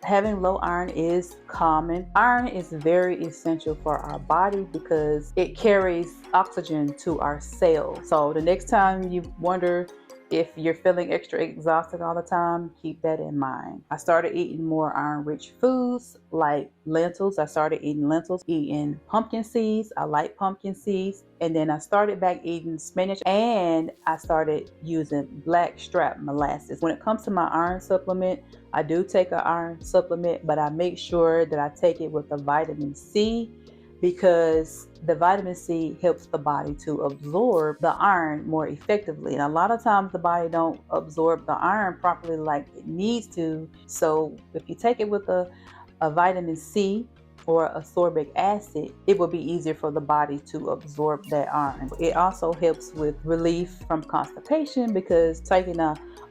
Having low iron is common. Iron is very essential for our body because it carries oxygen to our cells. So the next time you wonder if you're feeling extra exhausted all the time, keep that in mind. I started eating more iron-rich foods like lentils. I started eating lentils, eating pumpkin seeds. I like pumpkin seeds. And then I started back eating spinach, and I started using blackstrap molasses. When it comes to my iron supplement, I do take an iron supplement, but I make sure that I take it with a vitamin C, because the vitamin C helps the body to absorb the iron more effectively. And a lot of times the body don't absorb the iron properly like it needs to. So if you take it with a vitamin C or ascorbic acid, it will be easier for the body to absorb that iron. It also helps with relief from constipation, because taking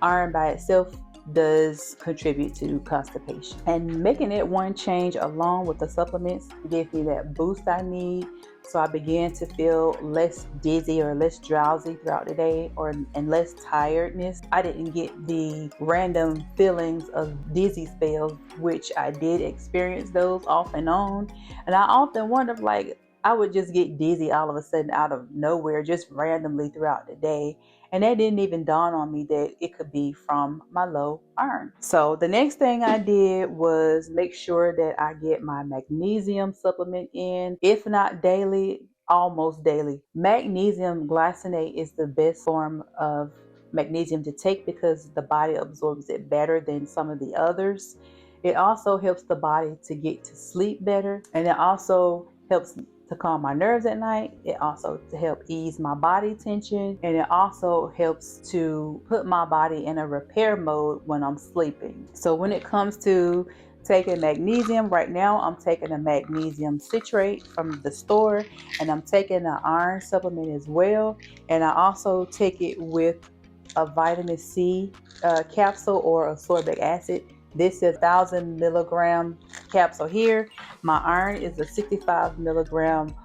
iron by itself does contribute to constipation. And making it one change along with the supplements gave me that boost I need. So I began to feel less dizzy or less drowsy throughout the day, and less tiredness. I didn't get the random feelings of dizzy spells, which I did experience those off and on. And I often wondered, like, I would just get dizzy all of a sudden out of nowhere, just randomly throughout the day. And that didn't even dawn on me that it could be from my low iron. So the next thing I did was make sure that I get my magnesium supplement in, if not daily, almost daily. Magnesium glycinate is the best form of magnesium to take because the body absorbs it better than some of the others. It also helps the body to get to sleep better, and it also helps to calm my nerves at night. It also to help ease my body tension, and it also helps to put my body in a repair mode when I'm sleeping. So when it comes to taking magnesium, right now I'm taking a magnesium citrate from the store, and I'm taking an iron supplement as well. And I also take it with a vitamin C capsule or ascorbic acid. This is 1,000 milligram capsule here. My iron is a 65 milligram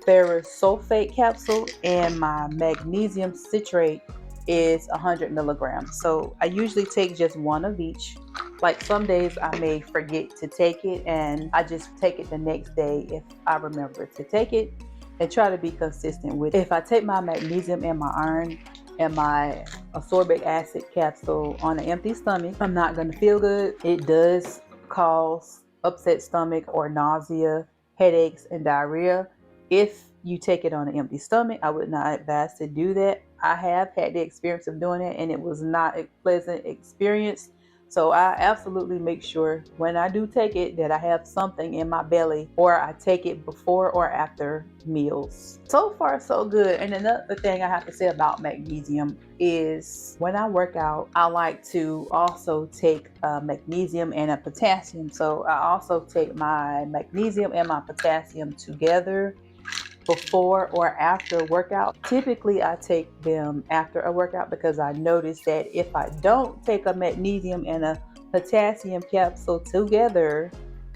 ferrous sulfate capsule, and my magnesium citrate is 100 milligrams. So I usually take just one of each. Like some days I may forget to take it, and I just take it the next day if I remember to take it, and try to be consistent with it. If I take my magnesium and my iron and my ascorbic acid capsule on an empty stomach, I'm not going to feel good. It does cause upset stomach or nausea, headaches, and diarrhea. If you take it on an empty stomach, I would not advise to do that. I have had the experience of doing it, and it was not a pleasant experience. So I absolutely make sure when I do take it that I have something in my belly, or I take it before or after meals. So far, so good. And another thing I have to say about magnesium is when I work out, I like to also take magnesium and a potassium. So I also take my magnesium and my potassium together before or after workout. Typically I take them after a workout, because I noticed that if I don't take a magnesium and a potassium capsule together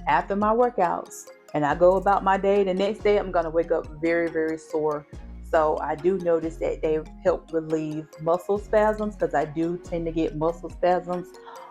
after my workouts and I go about my day, the next day I'm going to wake up very, very sore. So I do notice that they help relieve muscle spasms, because I do tend to get muscle spasms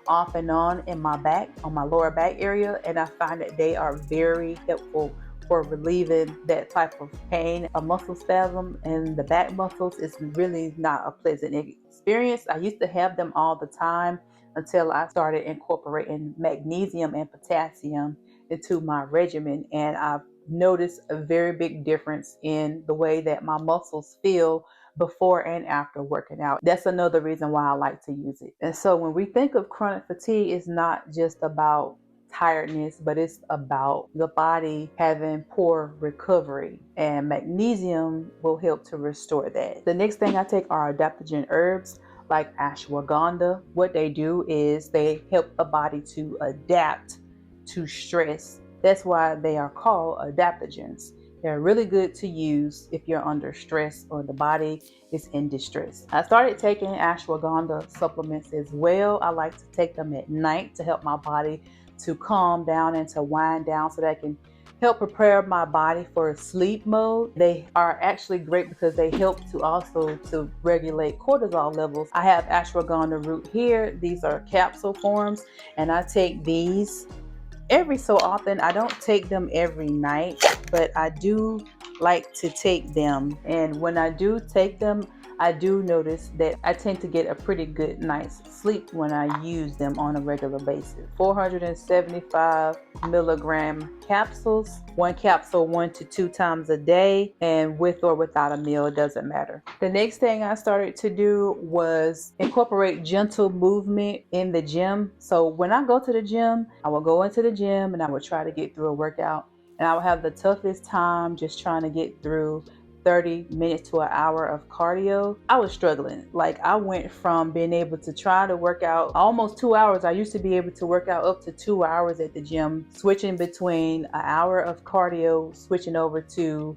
off and on in my back, on my lower back area, and I find that they are very helpful for relieving that type of pain. A muscle spasm in the back muscles is really not a pleasant experience. I used to have them all the time until I started incorporating magnesium and potassium into my regimen, and I've noticed a very big difference in the way that my muscles feel before and after working out. That's another reason why I like to use it. And so when we think of chronic fatigue, it's not just about tiredness, but it's about the body having poor recovery, and magnesium will help to restore that. The next thing I take are adaptogen herbs like ashwagandha. What they do is they help the body to adapt to stress. That's why they are called adaptogens. They're really good to use if you're under stress or the body is in distress. I started taking ashwagandha supplements as well. I like to take them at night to help my body to calm down and to wind down, so that I can help prepare my body for sleep mode. They are actually great because they help to also to regulate cortisol levels. I have ashwagandha root here. These are capsule forms, and I take these every so often. I don't take them every night, but I do like to take them. And when I do take them, I do notice that I tend to get a pretty good night's sleep when I use them on a regular basis. 475 milligram capsules, one capsule 1 to 2 times a day, and with or without a meal, it doesn't matter. The next thing I started to do was incorporate gentle movement in the gym. So when I go to the gym, I will go into the gym and I will try to get through a workout, and I will have the toughest time just trying to get through 30 minutes to an hour of cardio. I was struggling. Like, I went from being able to try to work out almost 2 hours. I used to be able to work out up to 2 hours at the gym, switching between an hour of cardio, switching over to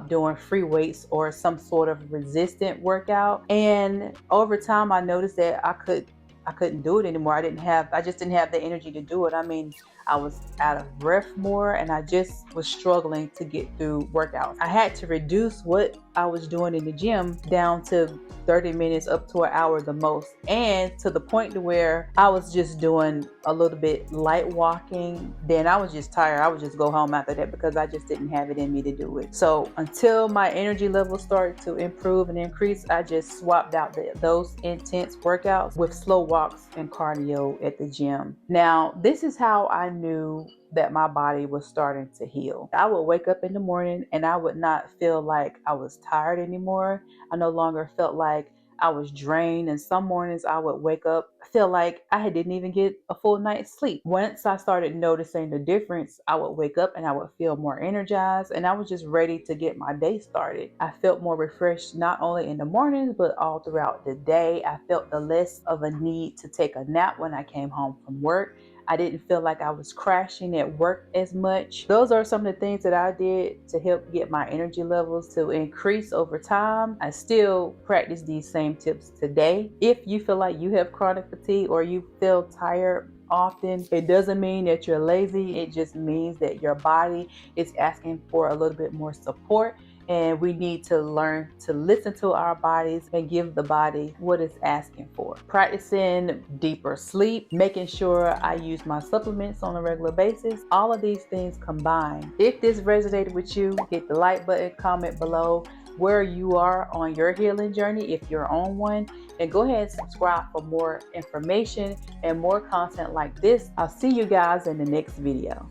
doing free weights or some sort of resistant workout. And over time, I noticed that I couldn't do it anymore. I just didn't have the energy to do it. I mean, I was out of breath more, and I just was struggling to get through workouts. I had to reduce what I was doing in the gym down to 30 minutes up to an hour the most, and to the point to where I was just doing a little bit light walking. Then I was just tired. I would just go home after that because I just didn't have it in me to do it. So until my energy levels started to improve and increase, I just swapped out those intense workouts with slow walks and cardio at the gym. Now, this is how I knew that my body was starting to heal. I would wake up in the morning and I would not feel like I was tired anymore. I no longer felt like I was drained, and some mornings I would wake up, feel like I didn't even get a full night's sleep. Once I started noticing the difference, I would wake up and I would feel more energized, and I was just ready to get my day started. I felt more refreshed not only in the mornings but all throughout the day. I felt the less of a need to take a nap when I came home from work. I didn't feel like I was crashing at work as much. Those are some of the things that I did to help get my energy levels to increase over time. I still practice these same tips today. If you feel like you have chronic fatigue or you feel tired often, it doesn't mean that you're lazy. It just means that your body is asking for a little bit more support. And we need to learn to listen to our bodies and give the body what it's asking for. Practicing deeper sleep, making sure I use my supplements on a regular basis. All of these things combined. If this resonated with you, hit the like button, comment below where you are on your healing journey, if you're on one, and go ahead and subscribe for more information and more content like this. I'll see you guys in the next video.